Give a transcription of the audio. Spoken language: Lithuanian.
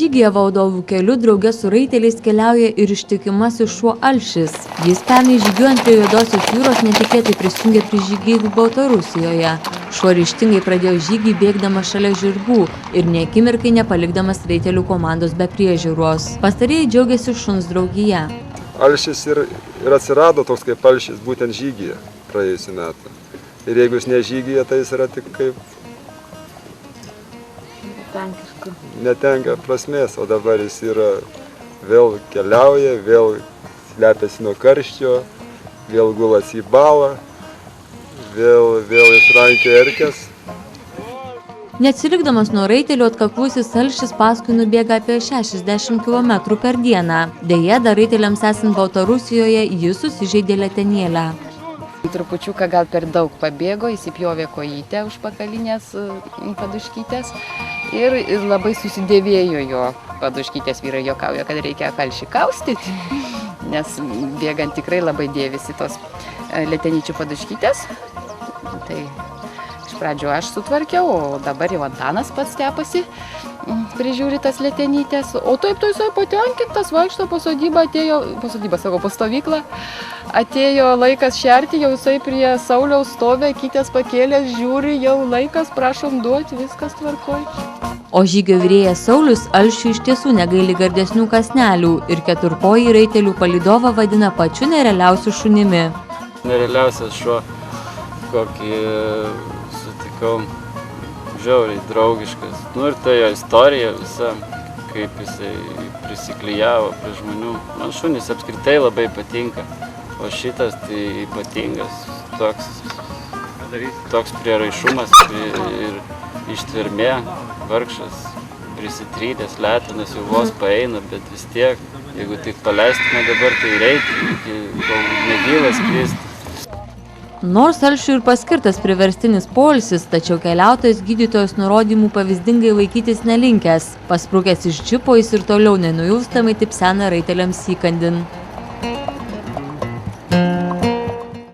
Žygyje Valdovų keliu drauge su raiteliais keliauja ir ištikimasis šuo Alšis. Jis pernai žygiuojant prie Juodosios jūros netikėtai prisijungė prie žygeivių Baltarusijoje. Šuo ryžtingai pradėjo žygį bėgdamas šalia žirgų ir nė akimirkai nepalikdamas raitelių komandos be priežiūros. Pastarieji džiaugiasi šuns draugija. Alšis ir atsirado toks kaip Alšis būtent žygyje praėjusiu metu. Ir jeigu jis nežygyje, tai jis yra tik kaip netenka prasmės, o dabar jis yra vėl keliauja, vėl slepiasi nuo karščio, vėl gulasi į balą, vėl išrankioja erkes. Neatsilikdamas nuo raitelių, atkaklusis Alšis paskui nubėga apie 60 km per dieną. Deja, dar raiteliams esant Baltarusijoje, jis susižeidė letenėlę. Trupučiuką gal per daug pabėgo, įsipjovė kojytę užpakalinės paduškytės ir labai susidėvėjo jo paduškytės. Vyrai juokauja, kad reikia Alšį kaustyti, nes bėgant tikrai labai dėvisi tos letenyčių paduškytės. Tai iš pradžio aš sutvarkiau, o dabar jau Antanas pats tepasi, prižiūri tas letenytės. O taip tai jisai patenkintas, vaikšto po sodybą, po stovyklą. Atėjo laikas šerti, jau jisai prie Sauliaus stovė, kitės pakėlės, žiūri, jau laikas, prašom duoti, viskas tvarkoj. O žygio virėjas Saulius Alšiui iš tiesų negaili gardesnių kąsnelių ir keturkojį raitelių palydovą vadina pačiu nerealiausiu šunimi. Nerealiausias šuo, kokį sutikau, žiauriai draugiškas. Ir tai jo istorija visa, kaip jisai prisiklijavo prie žmonių. Man šunys apskritai labai patinka. O šitas tai ypatingas, toks prieraišumas ir ištvermė, vargšas, prisitrydęs, letinas jau vos paeina, bet vis tiek, jeigu tik paleistume dabar, tai reikia, kol negyvas kristi. Nors Alšiui ir paskirtas priverstinis poilsis, tačiau keliautojas gydytojos nurodymų pavyzdingai laikytis nelinkęs. Pasprukęs iš džipo jis ir toliau nenuilstamai tipsena raiteliams įkandin.